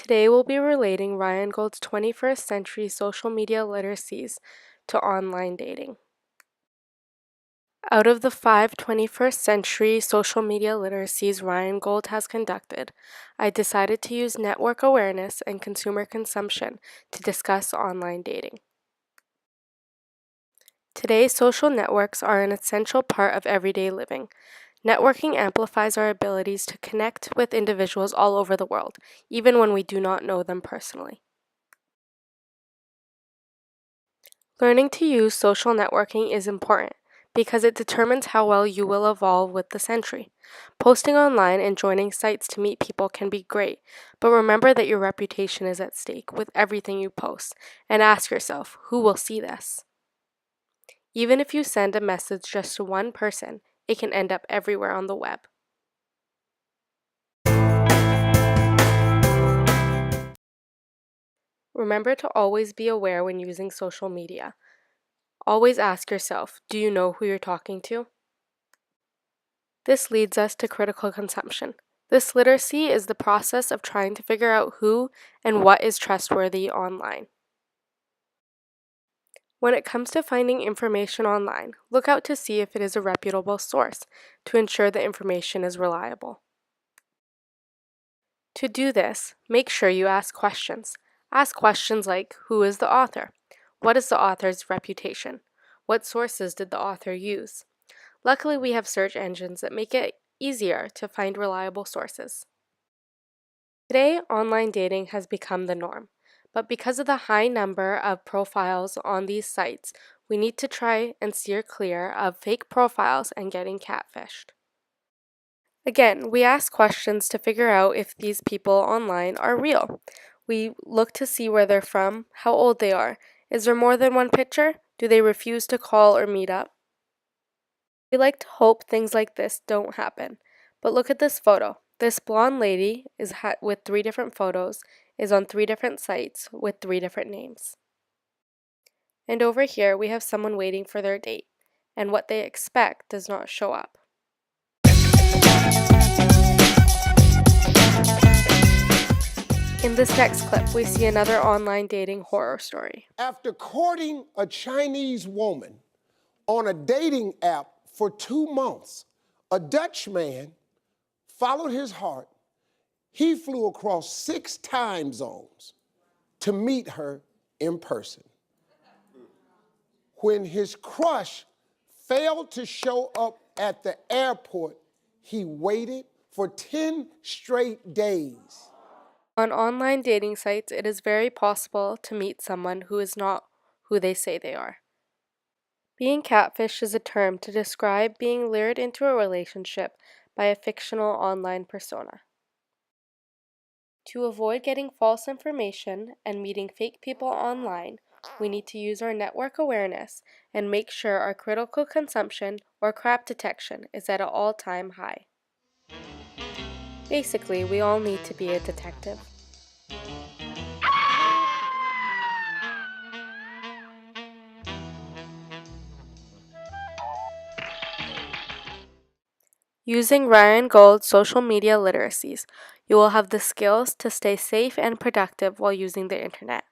Today we'll be relating Rheingold's 21st century social media literacies to online dating. Out of the 5 21st century social media literacies Rheingold has conducted, I decided to use network awareness and consumer consumption to discuss online dating. Today, social networks are an essential part of everyday living. Networking amplifies our abilities to connect with individuals all over the world, even when we do not know them personally. Learning to use social networking is important because it determines how well you will evolve with the century. Posting online and joining sites to meet people can be great, but remember that your reputation is at stake with everything you post, and ask yourself, who will see this? Even if you send a message just to one person, it can end up everywhere on the web. Remember to always be aware when using social media. Always ask yourself, do you know who you're talking to? This leads us to critical consumption. This literacy is the process of trying to figure out who and what is trustworthy online. When it comes to finding information online, look out to see if it is a reputable source to ensure the information is reliable. To do this, make sure you ask questions. Ask questions like, who is the author? What is the author's reputation? What sources did the author use? Luckily, we have search engines that make it easier to find reliable sources. Today, online dating has become the norm, but because of the high number of profiles on these sites, we need to try and steer clear of fake profiles and getting catfished. Again, we ask questions to figure out if these people online are real. We look to see where they're from, how old they are. Is there more than one picture? Do they refuse to call or meet up? We like to hope things like this don't happen. But look at this photo. This blonde lady is with 3 different photos, is on 3 different sites with 3 different names. And over here we have someone waiting for their date, and what they expect does not show up. In this next clip, we see another online dating horror story. After courting a Chinese woman on a dating app for 2 months, a Dutch man followed his heart. He flew across 6 time zones to meet her in person. When his crush failed to show up at the airport, he waited for 10 straight days. On online dating sites, it is very possible to meet someone who is not who they say they are. Being catfish is a term to describe being lured into a relationship by a fictional online persona. To avoid getting false information and meeting fake people online, we need to use our network awareness and make sure our critical consumption or crap detection is at an all-time high. Basically, we all need to be a detective. Using Rheingold social media literacies, you will have the skills to stay safe and productive while using the internet.